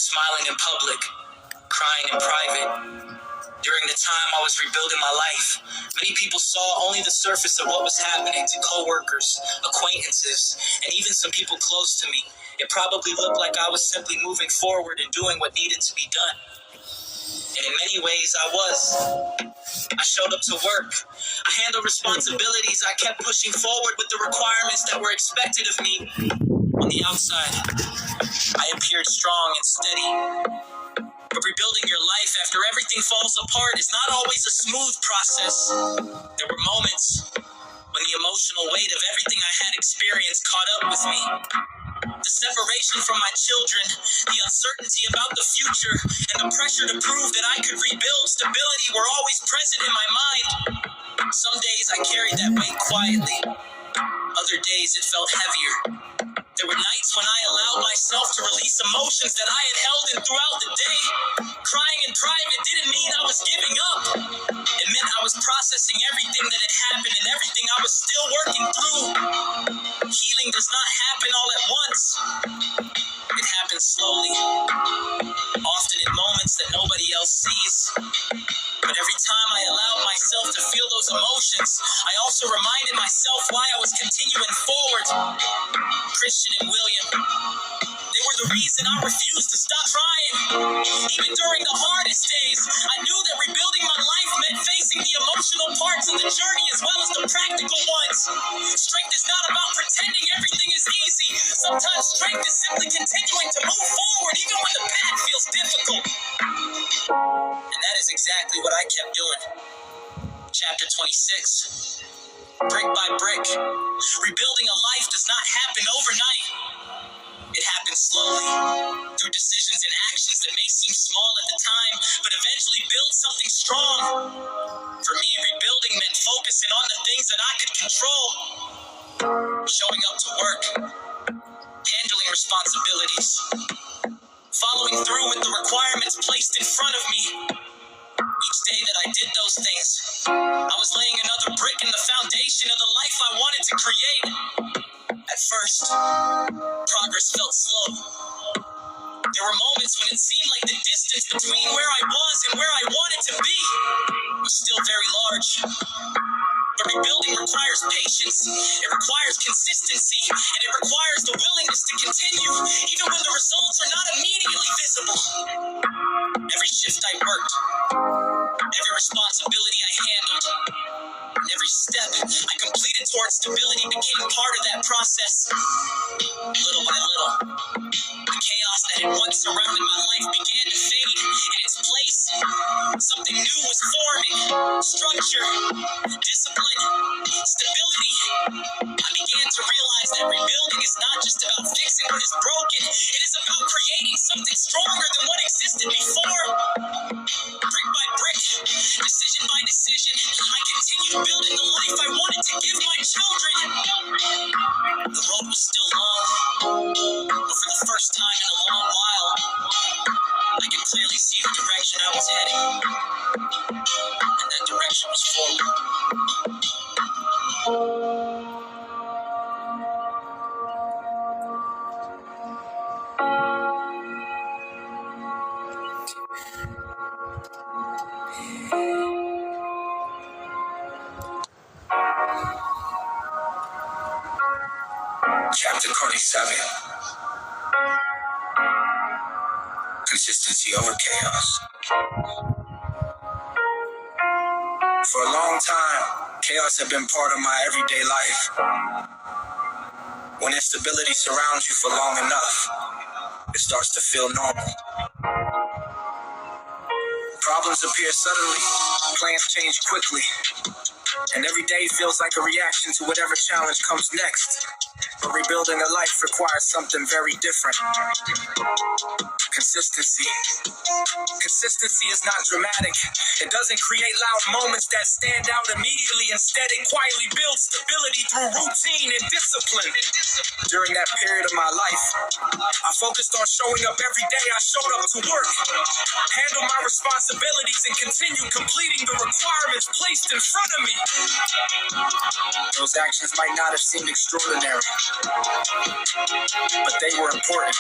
smiling in public, crying in private. During the time I was rebuilding my life, many people saw only the surface of what was happening to coworkers, acquaintances, and even some people close to me. It probably looked like I was simply moving forward and doing what needed to be done. And in many ways, I was. I showed up to work. I handled responsibilities. I kept pushing forward with the requirements that were expected of me. On the outside, I appeared strong and steady. But rebuilding your life after everything falls apart is not always a smooth process. There were moments when the emotional weight of everything I had experienced caught up with me. The separation from my children, the uncertainty about the future, and the pressure to prove that I could rebuild stability were always present in my mind. Some days I carried that weight quietly. Other days it felt heavier. There were nights when I allowed myself to release emotions that I had held in throughout the day. Crying in private didn't mean I was giving up. It meant I was processing everything that had happened and everything I was still working through. Healing does not happen all at once. It happens slowly, often in moments that nobody else sees. But every time I allowed myself to feel those emotions, I also reminded myself why I was continuing forward. Christian and William, they were the reason I refused to stop trying. Even during the hardest days, I knew that rebuilding my life meant facing the emotional parts of the journey as well as the practical ones. Strength is not about pretending everything is easy. Sometimes strength is simply continuing to move forward even when the path feels difficult. And that is exactly what I kept doing. Chapter 26. Brick by brick. Rebuilding a life does not happen overnight. It happens slowly, through decisions and actions that may seem small at the time, but eventually build something strong. For me, rebuilding meant focusing on the things that I could control. Showing up to work, handling responsibilities, following through with the requirements placed in front of me. Each day that I did those things, I was laying another brick in the foundation of the life I wanted to create. At first, progress felt slow. There were moments when it seemed like the distance between where I was and where I wanted to be was still very large. But rebuilding requires patience, it requires consistency, and it requires the willingness to continue, even when the results are not immediately visible. Every shift I worked, every responsibility I handled, and every step I completed towards stability became part of that process. Little by little, the chaos that had once surrounded my life began to fade. In its place, something new was forming. Structure, discipline, stability. I began to realize that rebuilding is not just about fixing what is broken. It is about creating something stronger than what existed before. Brick by brick, decision by decision, I continued building the life I wanted to give my children. The road was still long, but for the first time in a long while, I could clearly see the direction I was heading, and that direction was forward. Chapter 27. Consistency over chaos. For a long time, chaos had been part of my everyday life. When instability surrounds you for long enough, it starts to feel normal. Problems appear suddenly, plans change quickly, and every day feels like a reaction to whatever challenge comes next. But rebuilding a life requires something very different. Consistency. Consistency is not dramatic. It doesn't create loud moments that stand out immediately. Instead, it quietly builds stability through routine and discipline. During that period of my life, I focused on showing up every day. I showed up to work, handle my responsibilities, and continue completing the requirements placed in front of me. Those actions might not have seemed extraordinary, but they were important.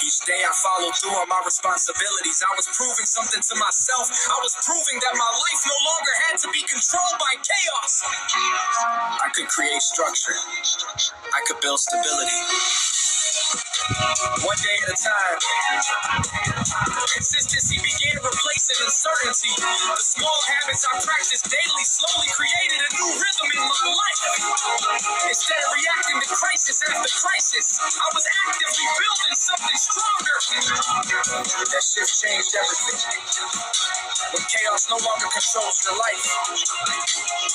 Each day I followed through on my responsibilities. I was proving something to myself. I was proving that my life no longer had to be controlled by chaos. I could create structure. I could build stability. One day at a time. Consistency began replacing uncertainty. The small habits I practiced daily slowly created a new rhythm in my life. Instead of reacting to crisis after crisis, I was actively building something stronger. That shift changed everything. When chaos no longer controls your life,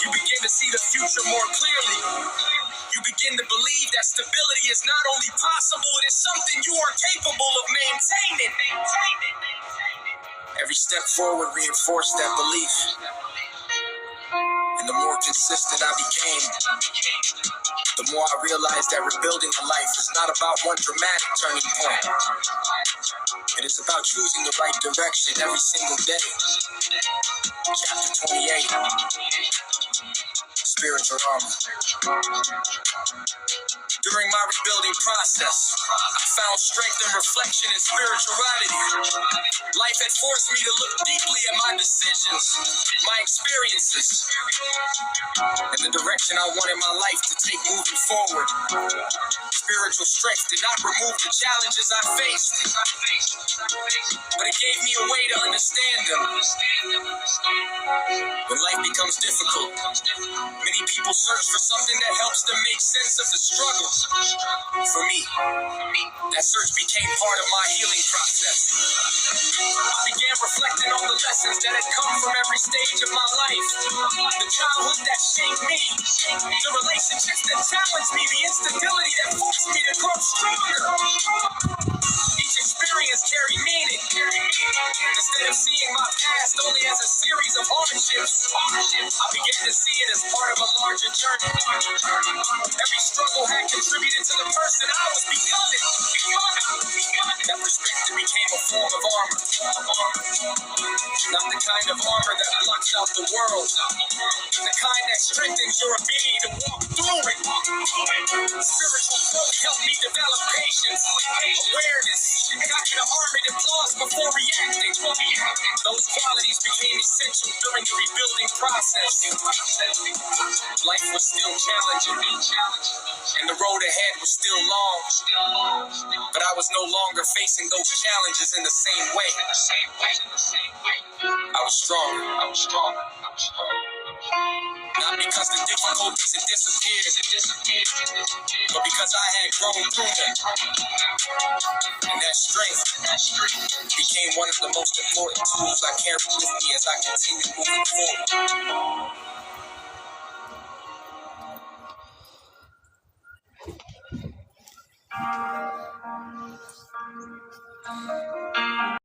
you begin to see the future more clearly. You begin to believe that stability is not only possible, it is something you are capable of maintaining. Every step forward reinforced that belief. And the more consistent I became, the more I realized that rebuilding a life is not about one dramatic turning point. It is about choosing the right direction every single day. Chapter 28, Spiritual Armor. During my rebuilding process, I found strength and reflection in spirituality. Life had forced me to look deeply at my decisions, my experiences, and the direction I wanted my life to take moving forward. Spiritual strength did not remove the challenges I faced, but it gave me a way to understand them. When life becomes difficult, many people search for something that helps them make sense of the struggle. For me, that search became part of my healing process. I began reflecting on the lessons that had come from every stage of my life. The childhood that shaped me, the relationships that challenged me, the instability that forced me to grow stronger. Each experience carried meaning. Instead of seeing my past only as a series of hardships, I began to see it as part of a larger journey. Every struggle had contributed to the person I was becoming. That perspective became a form of armor. Not the kind of armor that blocks out the world. The kind that strengthens your ability to walk through it. Spiritual growth helped me develop patience, awareness, and I could armor and pause before reacting. Those qualities became essential during the rebuilding process. Life was still challenging, and the road ahead was still long. But I was no longer facing those challenges in the same way. I was strong. Not because the difficulties had disappeared, but because I had grown through them. And that strength became one of the most important tools I carry with me as I continue moving forward.